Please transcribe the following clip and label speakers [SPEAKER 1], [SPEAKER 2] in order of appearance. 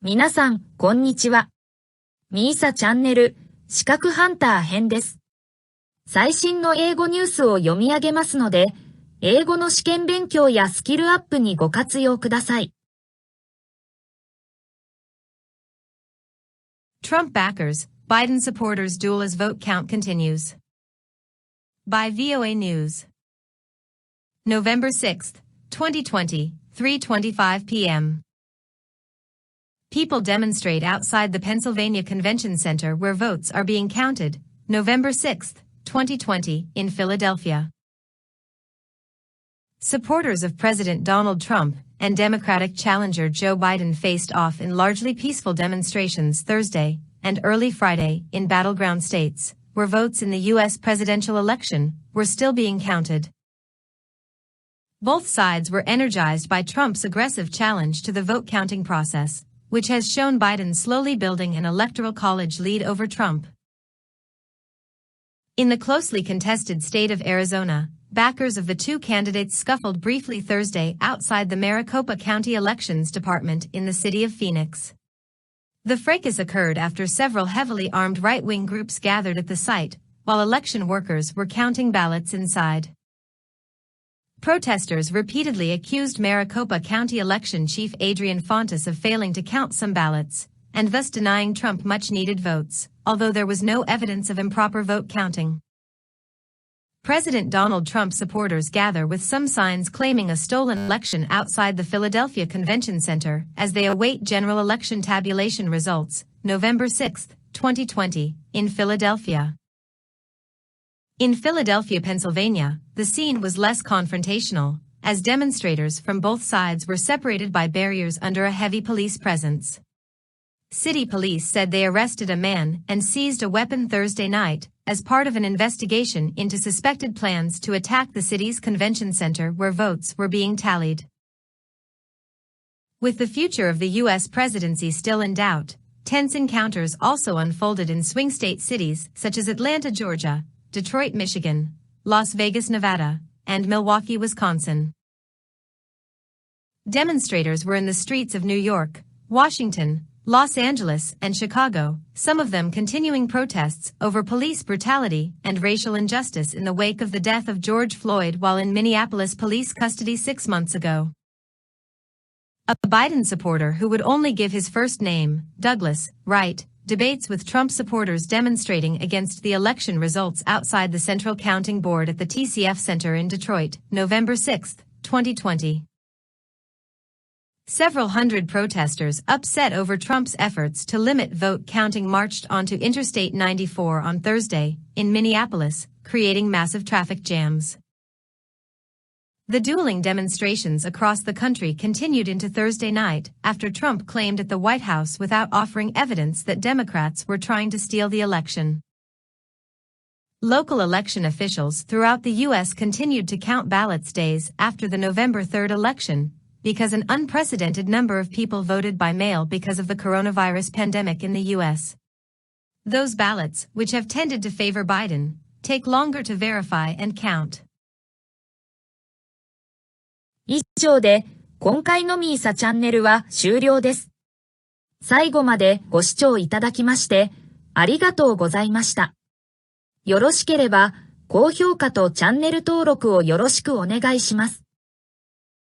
[SPEAKER 1] 皆さん、こんにちは。みーさチャンネル、資格ハンター編です。最新の英語ニュースを読み上げますので、英語の試験勉強やスキルアップにご活用ください。
[SPEAKER 2] Trump backers, Biden supporters duel as vote count continues. By VOA News. November 6th, 2020, 3:25 p.m. People demonstrate outside the Pennsylvania Convention Center where votes are being counted, November 6th, 2020, in Philadelphia. Supporters of President Donald Trump and Democratic challenger Joe Biden faced off in largely peaceful demonstrations Thursday and early Friday in battleground states, where votes in the U.S. presidential election were still being counted. Both sides were energized by Trump's aggressive challenge to the vote-counting process, which has shown Biden slowly building an electoral college lead over Trump. In the closely contested state of Arizona, backers of the two candidates scuffled briefly Thursday outside the Maricopa County Elections Department in the city of Phoenix. The fracas occurred after several heavily armed right-wing groups gathered at the site, while election workers were counting ballots inside. Protesters repeatedly accused Maricopa County Election Chief Adrian Fontes of failing to count some ballots, and thus denying Trump much-needed votes, although there was no evidence of improper vote counting. President Donald Trump supporters gather with some signs claiming a stolen election outside the Philadelphia Convention Center as they await general election tabulation results, November 6, 2020, in Philadelphia. In Philadelphia, Pennsylvania, the scene was less confrontational, as demonstrators from both sides were separated by barriers under a heavy police presence. City police said they arrested a man and seized a weapon Thursday night as part of an investigation into suspected plans to attack the city's convention center where votes were being tallied. With the future of the U.S. presidency still in doubt, tense encounters also unfolded in swing state cities such as Atlanta, Georgia, Detroit, Michigan, Las Vegas, Nevada, and Milwaukee, Wisconsin. Demonstrators were in the streets of New York, Washington, Los Angeles, and Chicago, some of them continuing protests over police brutality and racial injustice in the wake of the death of George Floyd while in Minneapolis police custody 6 months ago. A Biden supporter who would only give his first name, Douglas, Wright, debates with Trump supporters demonstrating against the election results outside the Central Counting Board at the TCF Center in Detroit, November 6, 2020. Several hundred protesters upset over Trump's efforts to limit vote counting marched onto Interstate 94 on Thursday, in Minneapolis, creating massive traffic jams. The dueling demonstrations across the country continued into Thursday night after Trump claimed at the White House without offering evidence that Democrats were trying to steal the election. Local election officials throughout the U.S. continued to count ballots days after the November 3rd election, because an unprecedented number of people voted by mail because of the coronavirus pandemic in the U.S. Those ballots, which have tended to favor Biden, take longer to verify and count.
[SPEAKER 1] 以上で、今回のみーさチャンネルは終了です。最後までご視聴いただきまして、ありがとうございました。よろしければ、高評価とチャンネル登録をよろしくお願いします。